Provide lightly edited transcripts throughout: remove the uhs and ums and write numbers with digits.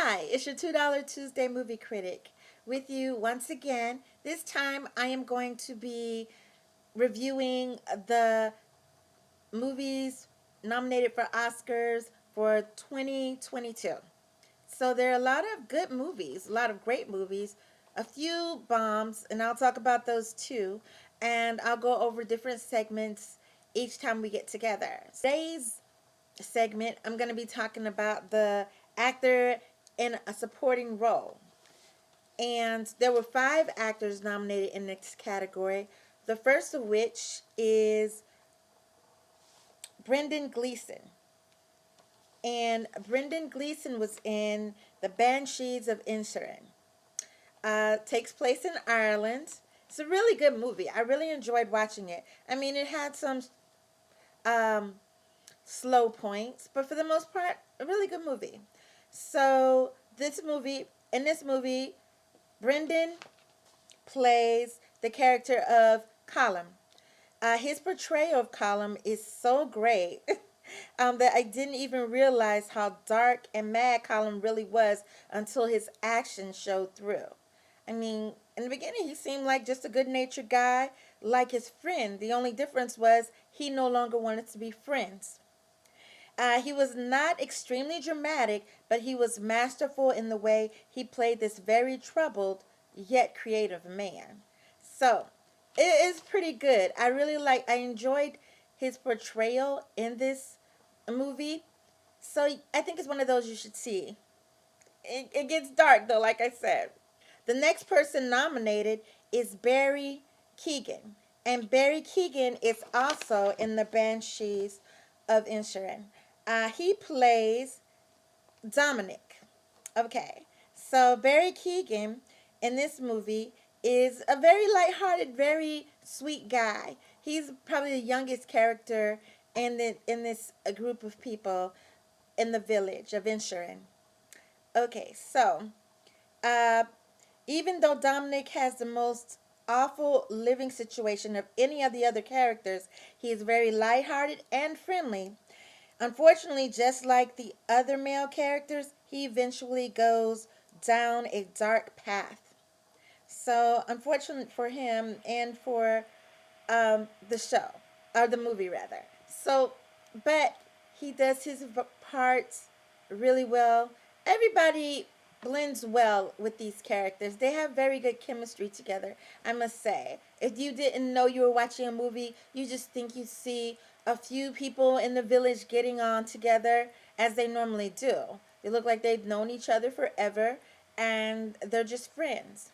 Hi, it's your $2 Tuesday movie critic with you once again. This time I am going to be reviewing the movies nominated for Oscars for 2022. So there are a lot of good movies, a lot of great movies, a few bombs, and I'll talk about those too. And I'll go over different segments each time we get together. Today's segment, I'm going to be talking about the actor in a supporting role. And there were 5 actors nominated in this category. The first of which is Brendan Gleeson. And Brendan Gleeson was in The Banshees of Inisherin. Takes place in Ireland. It's a really good movie. I really enjoyed watching it. I mean, it had some um, slow points, but for the most part, a really good movie. So in this movie, Brendan plays the character of Colum. His portrayal of Colum is so great that I didn't even realize how dark and mad Colum really was until his actions showed through. I mean, in the beginning, he seemed like just a good-natured guy, like his friend. The only difference was he no longer wanted to be friends. He was not extremely dramatic, but he was masterful in the way he played this very troubled yet creative man. So, it is pretty good. I enjoyed his portrayal in this movie. So, I think it's one of those you should see. It gets dark, though, like I said. The next person nominated is Barry Keoghan. And Barry Keoghan is also in the Banshees of Inisherin. He plays Dominic. Okay, so Barry Keoghan in this movie is a very lighthearted, very sweet guy. He's probably the youngest character in this group of people in the village of Inisherin. Okay, so uh, even though Dominic has the most awful living situation of any of the other characters, he is very lighthearted and friendly. Unfortunately, just like the other male characters, he eventually goes down a dark path. So, unfortunate for him and for the show, or the movie rather. So, but he does his parts really well. Everybody blends well with these characters. They have very good chemistry together, I must say. If you didn't know you were watching a movie, you just think you see a few people in the village getting on together as they normally do. They look like they've known each other forever and they're just friends.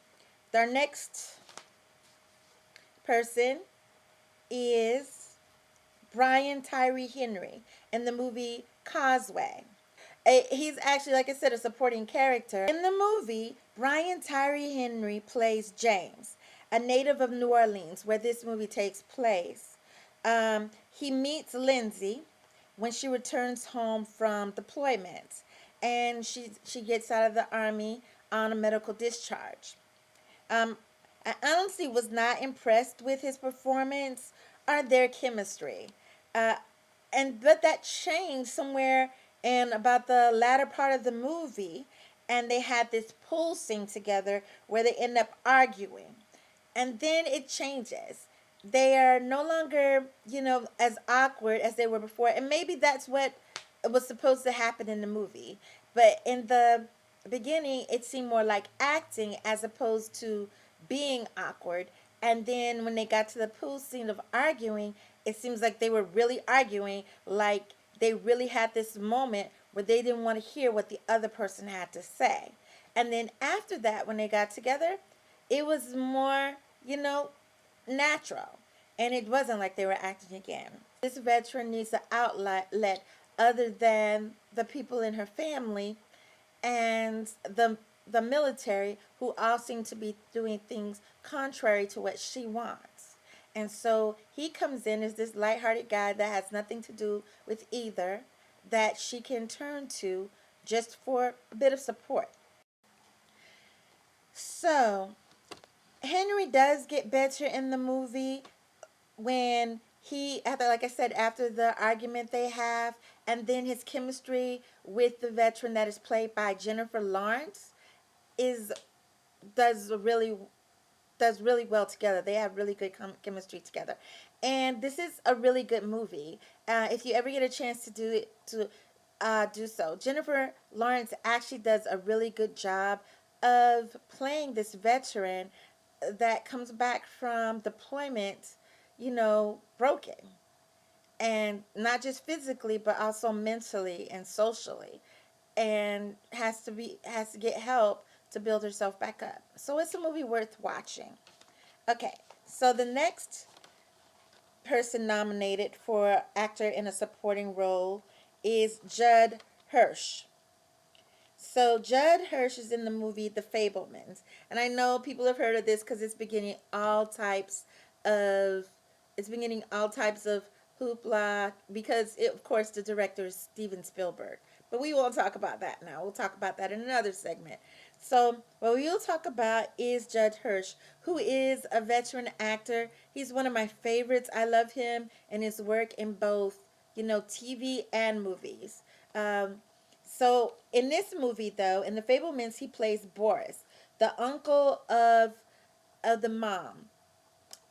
Our next person is Brian Tyree Henry in the movie Causeway. He's actually, like I said, a supporting character. In the movie, Brian Tyree Henry plays James, a native of New Orleans, where this movie takes place. He meets Lindsay when she returns home from deployment, and she gets out of the army on a medical discharge. Um, I honestly was not impressed with his performance or their chemistry. Uh, but that changed somewhere in about the latter part of the movie, and they had this pool scene together where they end up arguing, and then it changes. They are no longer, as awkward as they were before, and maybe that's what was supposed to happen in the movie. But in the beginning, it seemed more like acting as opposed to being awkward. And then when they got to the pool scene of arguing, it seems like they were really arguing, like they really had this moment where they didn't want to hear what the other person had to say. And then after that, when they got together, it was more, natural. And it wasn't like they were acting again. This veteran needs an outlet other than the people in her family and the military, who all seem to be doing things contrary to what she wants. And so he comes in as this lighthearted guy that has nothing to do with either, that she can turn to just for a bit of support. So Henry does get better in the movie when after, like I said, after the argument they have, and then his chemistry with the veteran that is played by Jennifer Lawrence is does really does really well together. They have really good chemistry together, and this is a really good movie. If you ever get a chance to do so, Jennifer Lawrence actually does a really good job of playing this veteran that comes back from deployment, broken, and not just physically but also mentally and socially, and has to get help to build herself back up. So it's a movie worth watching. Okay, so the next person nominated for actor in a supporting role is Judd Hirsch. So Judd Hirsch is in the movie The Fablemans, and I know people have heard of this because of it's been getting all types of hoopla because of course the director is Steven Spielberg. But we won't talk about that now. We'll talk about that in another segment. So what we'll talk about is Judd Hirsch, who is a veteran actor. He's one of my favorites. I love him and his work in both, TV and movies. So in this movie, though, in The Fablemans, he plays Boris, the uncle of the mom,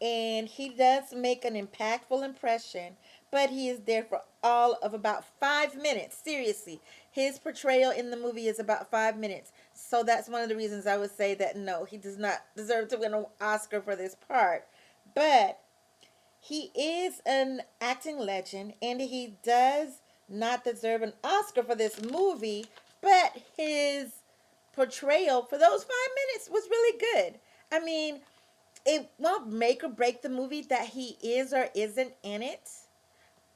and he does make an impactful impression. But he is there for all of about 5 minutes. Seriously, his portrayal in the movie is about 5 minutes. So that's one of the reasons I would say that no, he does not deserve to win an Oscar for this part. But he is an acting legend, and he does not deserve an Oscar for this movie, but his portrayal for those 5 minutes was really good. I mean, it won't make or break the movie that he is or isn't in it,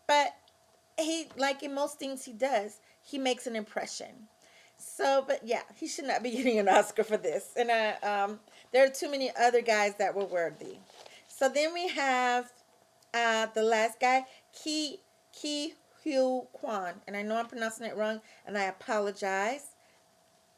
but he, like in most things he does, he makes an impression. So, but yeah, he should not be getting an Oscar for this. And there are too many other guys that were worthy. So then we have the last guy, Ki Hugh Kwan, and I know I'm pronouncing it wrong, and I apologize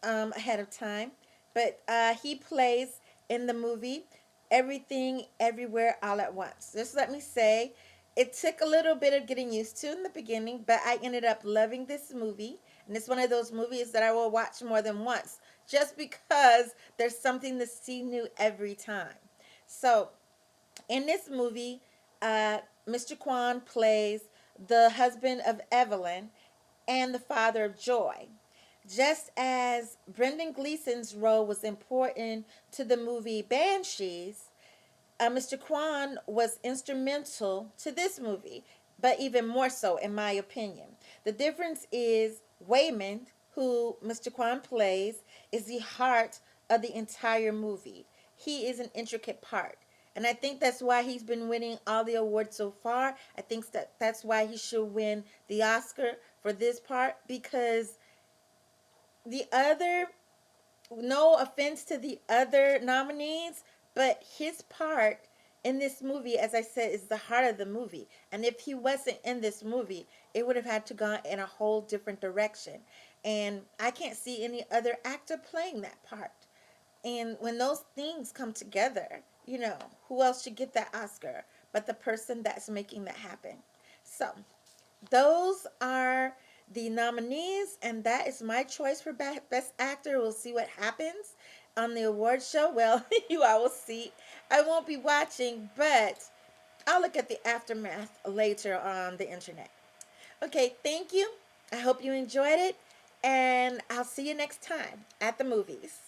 ahead of time. But he plays in the movie Everything Everywhere All at Once. Just let me say, it took a little bit of getting used to in the beginning, but I ended up loving this movie. And it's one of those movies that I will watch more than once just because there's something to see new every time. So, in this movie, uh, Mr. Kwan plays the husband of Evelyn and the father of Joy. Just as Brendan Gleeson's role was important to the movie Banshees, Mr. Kwan was instrumental to this movie, but even more so, in my opinion. The difference is Waymond, who Mr. Kwan plays, is the heart of the entire movie. He is an intricate part. And I think that's why he's been winning all the awards so far. I think that's why he should win the Oscar for this part, because the other, no offense to the other nominees, but his part in this movie, as I said, is the heart of the movie. And if he wasn't in this movie, it would have had to go in a whole different direction. And I can't see any other actor playing that part. And when those things come together, who else should get that Oscar but the person that's making that happen? So, those are the nominees, and that is my choice for Best Actor. We'll see what happens on the award show. Well, you all will see. I won't be watching, but I'll look at the aftermath later on the internet. Okay, thank you. I hope you enjoyed it, and I'll see you next time at the movies.